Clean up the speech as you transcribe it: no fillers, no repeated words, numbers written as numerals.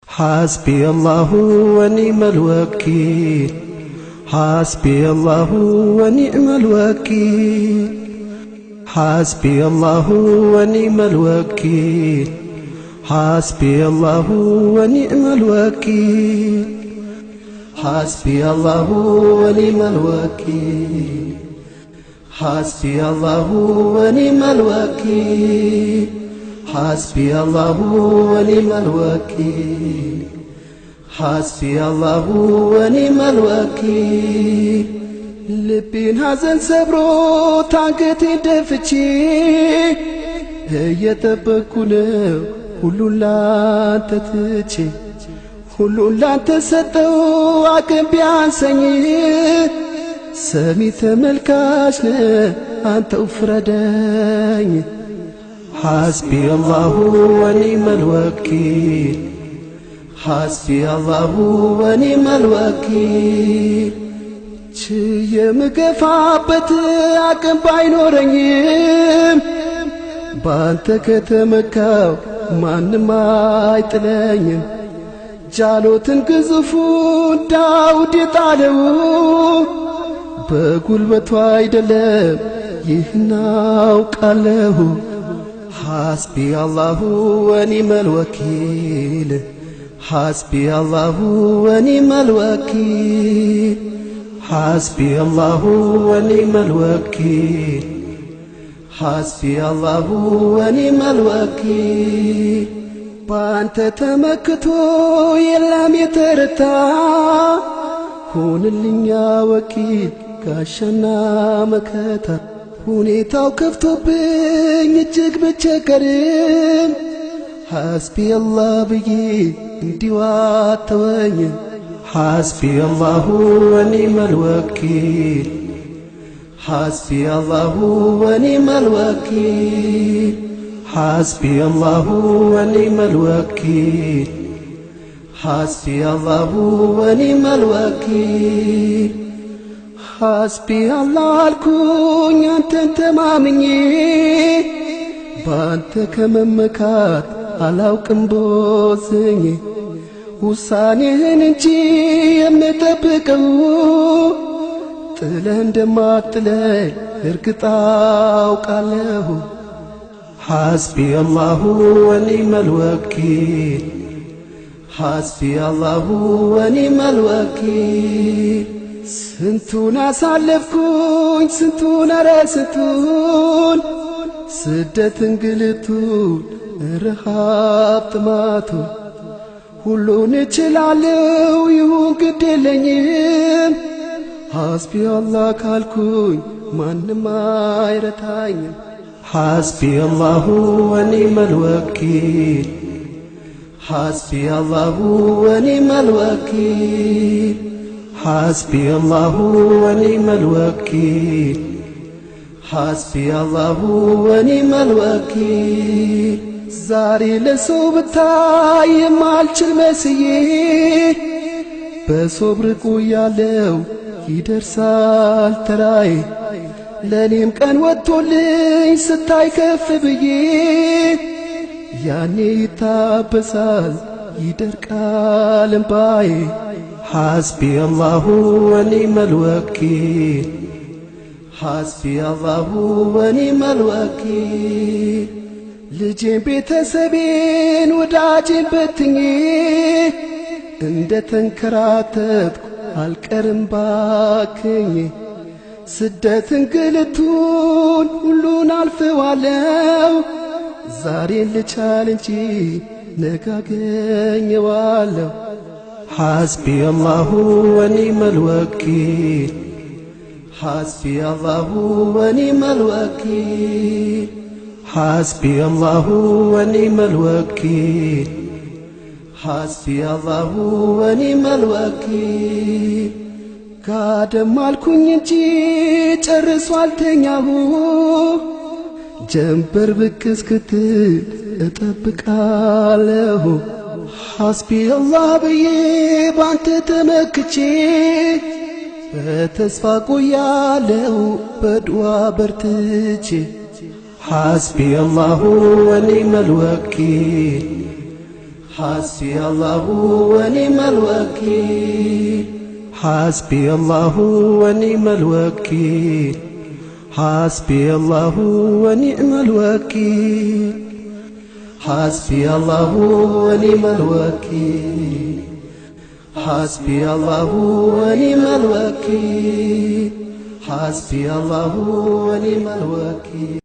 حسبي الله ونعم الوكيل حسبي الله ونعم الوكيل حسبي الله ونعم الوكيل حسبي الله ونعم الوكيل حسبي الله ونعم الوكيل حسبي الله ونعم الوكيل حسبي الله ونعم الوكيل حسبي الله ونعم الوكيل ልቤን ሐዘን ሰብሮ ታንገቴ ደፍቼ እየጠበቅኩ ነው ሁሉን ላንተ ትቼ ሁሉን ላንተ ሰጠው አቅም ቢያንሰኝ ሰሚ ተመልካች ነህ አንተው ፍረደኝ حسبي الله ونعم الوكيل حسبي الله ونعم الوكيل የምገፋበት አቅም ባይኖረኝም ባንተ ከተመካው ማንም አይጥለኝም ጃሎትን ግዙፉን ዳውድ የጣለው በጉልበቱ አይደለም ይህን አውቃለሁ حسبي الله ونعم الوكيل حسبي الله ونعم الوكيل حسبي الله ونعم الوكيل حسبي الله ونعم الوكيل بانت تمكتو يلام يترتا ሁንልኝ ወኪል ጋሻና መከታ ሁኔታው ከፍቶብኝ እጅግ ብቸገርም حسبي الله ብዬ እንዲሁ አተወኝም حسبي الله ونعم الوكيل حسبي الله ونعم الوكيل حسبي الله ونعم الوكيل حسبي الله ونعم الوكيل حسبي الله አልኩኝ አንተን ተማምኜ ባንተ ከመመካት አላውቅም ቦዝኜ ውሳኔህን እንጂ የምጠብቀው ጥለህ እንደማትጥለኝ እርግጥ አውቃለሁ حسبي الله ونعم الوكيل حسبي الله ونعم الوكيل ስንቱን አሳለፍኩኝ ስንቱን ኧረ ስንቱን ስደት እንግልቱን ረሃብ ጥማቱን ሁሉን እችላለሁ ይሁን ግድ የለኝም حسبي الله ካልኩኝ ማንም አይረታኝም حسبي الله ونعم الوكيل حسبي الله ونعم الوكيل حسبي الله ونعم الوكيل حسبي الله ونعم الوكيل ዛሬ ለሰው ብታይ የማልችል መስዬ በሶብር ቆያለሁ ይደርሳል ተራዬ ለኔም ቀን ወጥቶልኝ ስታይ ከፍ ብዬ ያኔ ይታበሳል ይደርቃል እንባዬ حسبي الله ونعم الوكيل حسبي الله ونعم الوكيل ልጄን ቤተሰቤን ወዳጄን በትኜ እንደ ተንከራተትኩ አልቀርም ባክኜ ስደት እንግልቱን ሁሉን አልፈዋለሁ ዛሬን ልቻል እንጂ ነገ አገኘዋለሁ حسبي الله ونعم الوكيل حسبي الله ونعم الوكيل حسبي الله ونعم الوكيل حسبي الله ونعم الوكيل ካደም አልኩኝ እንጂ ጨርሶ አልተኛሁ ጀንበር ብቅ እስክትል እጠብቃለሁ حسبي الله ብዬ ባንተ ተመክቼ በተስፋ ቆያለሁ በዱዓ በርትቼ حسبي الله ونعم الوكيل حسبي الله ونعم الوكيل حسبي الله ونعم الوكيل حسبي الله ونعم الوكيل حسبي الله ونعم الوكيل حسبي الله ونعم الوكيل حسبي الله ونعم الوكيل